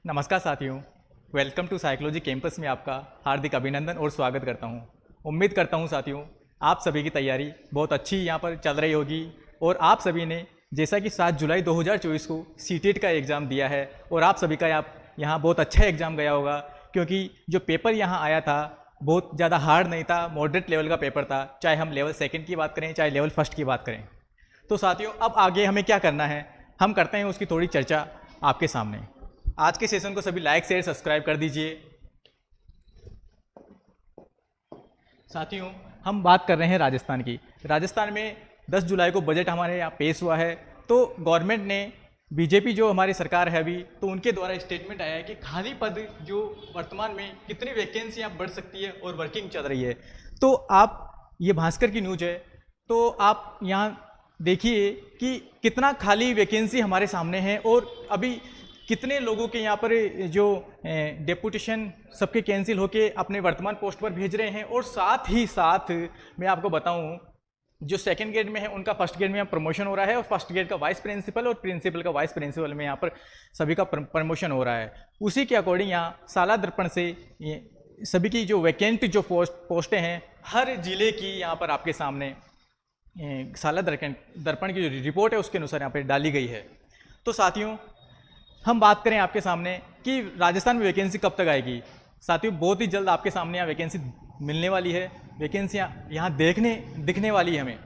नमस्कार साथियों, welcome to psychology campus में आपका हार्दिक अभिनंदन और स्वागत करता हूं। उम्मीद करता हूं साथियों आप सभी की तैयारी बहुत अच्छी यहाँ पर चल रही होगी और आप सभी ने जैसा कि 7 जुलाई 2024 को सीटेट का एग्ज़ाम दिया है और आप सभी का यहाँ बहुत अच्छा एग्ज़ाम गया होगा, क्योंकि जो पेपर यहाँ आया था बहुत ज़्यादा हार्ड नहीं था, मॉडरेट लेवल का पेपर था, चाहे हम लेवल सेकेंड की बात करें चाहे लेवल फर्स्ट की बात करें। तो साथियों अब आगे हमें क्या करना है, हम करते हैं उसकी थोड़ी चर्चा आपके सामने। आज के सेशन को सभी लाइक शेयर सब्सक्राइब कर दीजिए। साथियों हम बात कर रहे हैं राजस्थान की। राजस्थान में 10 जुलाई को बजट हमारे यहाँ पेश हुआ है। तो गवर्नमेंट ने बीजेपी जो हमारी सरकार है अभी, तो उनके द्वारा स्टेटमेंट आया है कि खाली पद जो वर्तमान में कितनी वैकेंसियाँ बढ़ सकती है और वर्किंग चल रही है। तो आप ये भास्कर की न्यूज है, तो आप यहाँ देखिए कि कितना खाली वैकेंसी हमारे सामने है और अभी कितने लोगों के यहाँ पर जो डेपुटेशन सबके कैंसिल होके अपने वर्तमान पोस्ट पर भेज रहे हैं। और साथ ही साथ मैं आपको बताऊं, जो सेकंड ग्रेड में है उनका फर्स्ट ग्रेड में यहाँ प्रमोशन हो रहा है और फर्स्ट ग्रेड का वाइस प्रिंसिपल और प्रिंसिपल का वाइस प्रिंसिपल में यहाँ पर सभी का प्रमोशन हो रहा है। उसी के अकॉर्डिंग यहाँ साला दर्पण से सभी की जो वैकेंट जो पोस्टें हैं हर जिले की यहाँ पर आपके सामने साला दर्पण की जो रिपोर्ट है उसके अनुसार यहाँ पर डाली गई है। तो साथियों हम बात करें आपके सामने कि राजस्थान में वैकेंसी कब तक आएगी। साथियों बहुत ही जल्द आपके सामने यहाँ वैकेंसी मिलने वाली है। वैकेंसियाँ यहाँ दिखने वाली है हमें,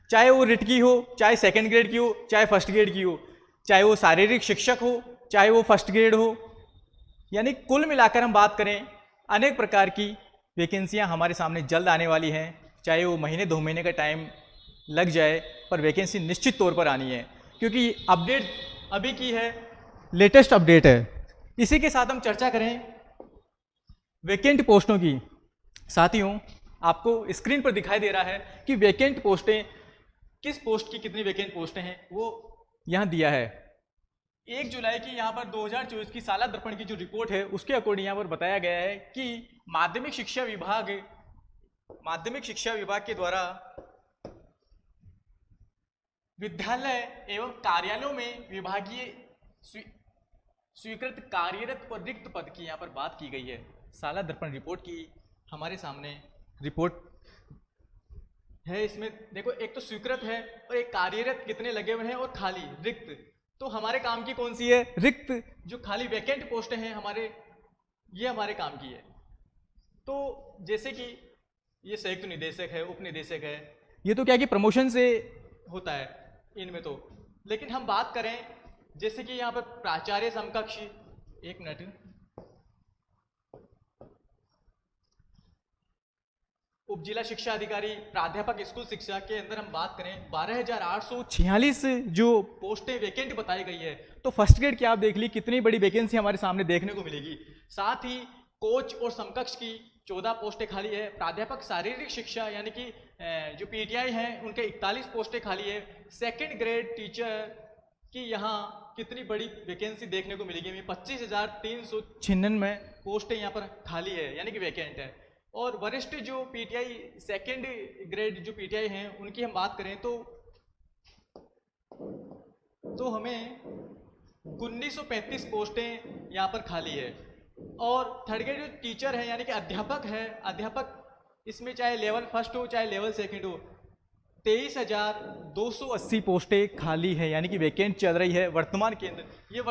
चाहे वो रिट की हो, चाहे सेकंड ग्रेड की हो, चाहे फर्स्ट ग्रेड की हो, चाहे वो शारीरिक शिक्षक हो, चाहे वो फर्स्ट ग्रेड हो, यानी कुल मिलाकर हम बात करें अनेक प्रकार की वैकेंसियाँ हमारे सामने जल्द आने वाली हैं। चाहे वो महीने 2 महीने का टाइम लग जाए, पर वैकेंसी निश्चित तौर पर आनी है, क्योंकि अपडेट अभी की है, लेटेस्ट अपडेट है। इसी के साथ हम चर्चा करें वैकेंट पोस्टों की। साथियों आपको स्क्रीन पर दिखाई दे रहा है कि वैकेंट पोस्टें किस पोस्ट की कितनी वैकेंट पोस्टें हैं वो यहाँ दिया है। 1 जुलाई की यहाँ पर 2024 की साला दर्पण की जो रिपोर्ट है उसके अकॉर्डिंग यहाँ पर बताया गया है कि माध्यमिक शिक्षा विभाग के द्वारा विद्यालय एवं कार्यालयों में विभागीय स्वीकृत कार्यरत और रिक्त पद की यहाँ पर बात की गई है। साला दर्पण रिपोर्ट की हमारे सामने रिपोर्ट है। इसमें देखो, एक तो स्वीकृत है और एक कार्यरत कितने लगे हुए हैं और खाली रिक्त। तो हमारे काम की कौन सी है? रिक्त जो खाली वैकेंट पोस्टें हैं हमारे, ये हमारे काम की है। तो जैसे कि ये संयुक्त निदेशक है, उप निदेशक है, ये तो क्या कि प्रमोशन से होता है इनमें तो। लेकिन हम बात करें जैसे कि यहाँ पर प्राचार्य समकक्ष, एक मिनट, उप जिला शिक्षा अधिकारी, प्राध्यापक स्कूल शिक्षा के अंदर हम बात करें 12,846 जो पोस्टें वैकेंट बताई गई है। तो फर्स्ट ग्रेड की आप देख ली कितनी बड़ी वैकेंसी हमारे सामने देखने को मिलेगी। साथ ही कोच और समकक्ष की 14 पोस्टें खाली है। प्राध्यापक शारीरिक शिक्षा यानी कि जो पीटीआई हैं उनके 41 पोस्टें खाली है। सेकेंड ग्रेड टीचर कि यहाँ कितनी बड़ी वैकेंसी देखने को मिलेगी, 25,396 पोस्टें यहाँ पर खाली है यानी कि वैकेंट है। और वरिष्ठ जो पीटीआई सेकेंड ग्रेड जो पीटीआई हैं उनकी हम बात करें तो हमें 1935 पोस्टें यहाँ पर खाली है। और थर्ड ग्रेड जो टीचर है यानी कि अध्यापक है, अध्यापक इसमें चाहे लेवल फर्स्ट हो चाहे लेवल सेकेंड हो, 23,280 पोस्टें खाली है यानी कि वैकेंट चल रही है वर्तमान के अंदर। ये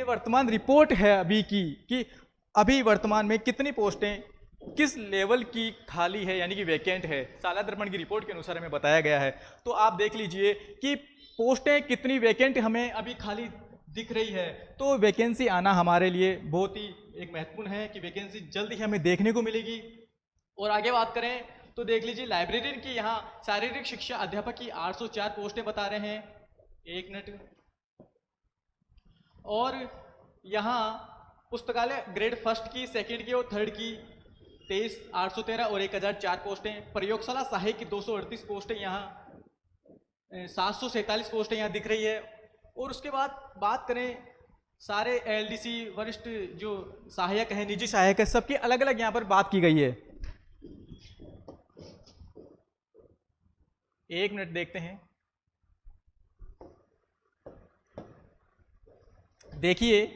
वर्तमान रिपोर्ट है अभी की कि अभी वर्तमान में कितनी पोस्टें किस लेवल की खाली है यानी कि वैकेंट है। साला दर्पण की रिपोर्ट के अनुसार हमें बताया गया है। तो आप देख लीजिए कि पोस्टें कितनी वैकेंट हमें अभी खाली दिख रही है। तो वैकेंसी आना हमारे लिए बहुत ही एक महत्वपूर्ण है कि वैकेंसी जल्द ही हमें देखने को मिलेगी। और आगे बात करें तो देख लीजिए लाइब्रेरियन की यहाँ शारीरिक शिक्षा अध्यापक की 804 पोस्टें बता रहे हैं, एक मिनट। और यहाँ पुस्तकालय ग्रेड फर्स्ट की, सेकंड की और थर्ड की 23,813 और 1,004 पोस्टें। प्रयोगशाला सहायक की 238 पोस्टें यहाँ, 747 पोस्टें यहाँ दिख रही है। और उसके बाद बात करें सारे एलडीसी वरिष्ठ जो सहायक हैं, निजी सहायक है, सबकी अलग अलग यहाँ पर बात की गई है। एक मिनट देखते हैं। देखिए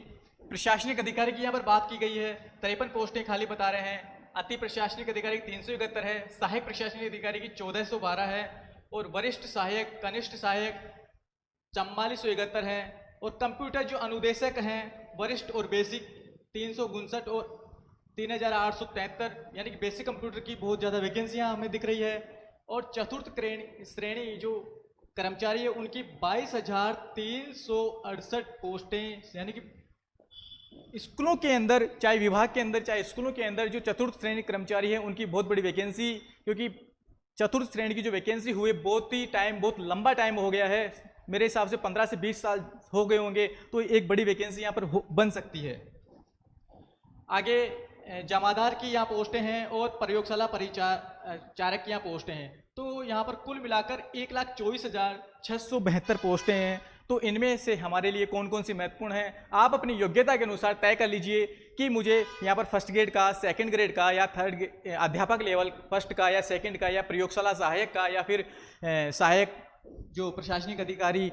प्रशासनिक अधिकारी की यहाँ पर बात की गई है, 53 पोस्टें खाली बता रहे हैं। अति प्रशासनिक अधिकारी की 371 है, सहायक प्रशासनिक अधिकारी की 1412 है, और वरिष्ठ सहायक, कनिष्ठ सहायक 4471 है, और कंप्यूटर जो अनुदेशक हैं वरिष्ठ और बेसिक 359 और 3873, यानी कि बेसिक कंप्यूटर की बहुत ज़्यादा वैकेंसियाँ हमें दिख रही है। और चतुर्थ श्रेणी जो कर्मचारी है उनकी 22,368 पोस्टें, यानी कि स्कूलों के अंदर, चाहे विभाग के अंदर चाहे स्कूलों के अंदर जो चतुर्थ श्रेणी कर्मचारी है उनकी बहुत बड़ी वैकेंसी, क्योंकि चतुर्थ श्रेणी की जो वैकेंसी हुई बहुत लंबा टाइम हो गया है, मेरे हिसाब से 15 से 20 साल हो गए होंगे, तो एक बड़ी वैकेंसी यहाँ पर बन सकती है। आगे जमादार की यहाँ पोस्टें हैं और प्रयोगशाला परिचारक की यहाँ पोस्टें हैं। तो यहाँ पर कुल मिलाकर 1,24,672 पोस्टें हैं। तो इनमें से हमारे लिए कौन कौन सी महत्वपूर्ण हैं, आप अपनी योग्यता के अनुसार तय कर लीजिए कि मुझे यहाँ पर फर्स्ट ग्रेड का, सेकंड ग्रेड का, या थर्ड अध्यापक लेवल फर्स्ट का या सेकंड का, या प्रयोगशाला सहायक का, या फिर सहायक जो प्रशासनिक अधिकारी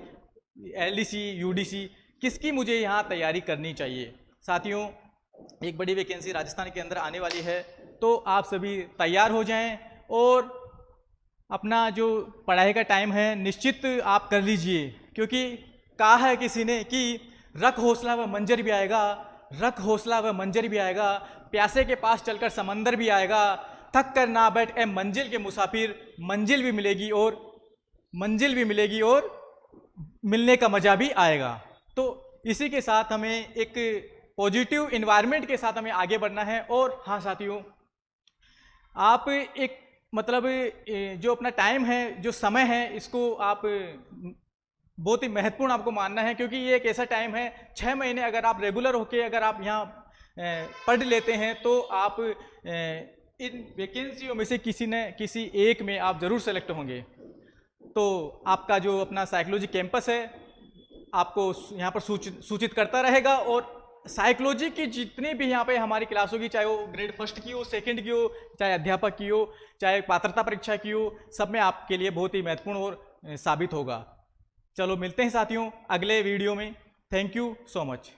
LDC UDC, किसकी मुझे यहाँ तैयारी करनी चाहिए। साथियों, एक बड़ी वैकेंसी राजस्थान के अंदर आने वाली है, तो आप सभी तैयार हो जाएं और अपना जो पढ़ाई का टाइम है निश्चित आप कर लीजिए, क्योंकि कहा है किसी ने कि रख हौसला व मंजर भी आएगा, रख हौसला व मंजर भी आएगा, प्यासे के पास चलकर समंदर भी आएगा, थक कर ना बैठ ए मंजिल के मुसाफिर, मंजिल भी मिलेगी और मिलने का मजा भी आएगा। तो इसी के साथ हमें एक पॉजिटिव इन्वायरमेंट के साथ हमें आगे बढ़ना है। और हाँ साथियों, आप एक मतलब जो अपना टाइम है, जो समय है, इसको आप बहुत ही महत्वपूर्ण आपको मानना है, क्योंकि ये एक ऐसा टाइम है, 6 महीने अगर आप रेगुलर होके अगर आप यहाँ पढ़ लेते हैं तो आप इन वैकेंसियों में से किसी एक में आप ज़रूर सेलेक्ट होंगे। तो आपका जो अपना साइकोलॉजी कैंपस है आपको यहाँ पर सूचित करता रहेगा, और साइकोलॉजी की जितनी भी यहाँ पे हमारी क्लास होगी, चाहे वो ग्रेड फर्स्ट की हो, सेकंड की हो, चाहे अध्यापक की हो, चाहे पात्रता परीक्षा की हो, सब में आपके लिए बहुत ही महत्वपूर्ण और साबित होगा। चलो मिलते हैं साथियों अगले वीडियो में। Thank you so much.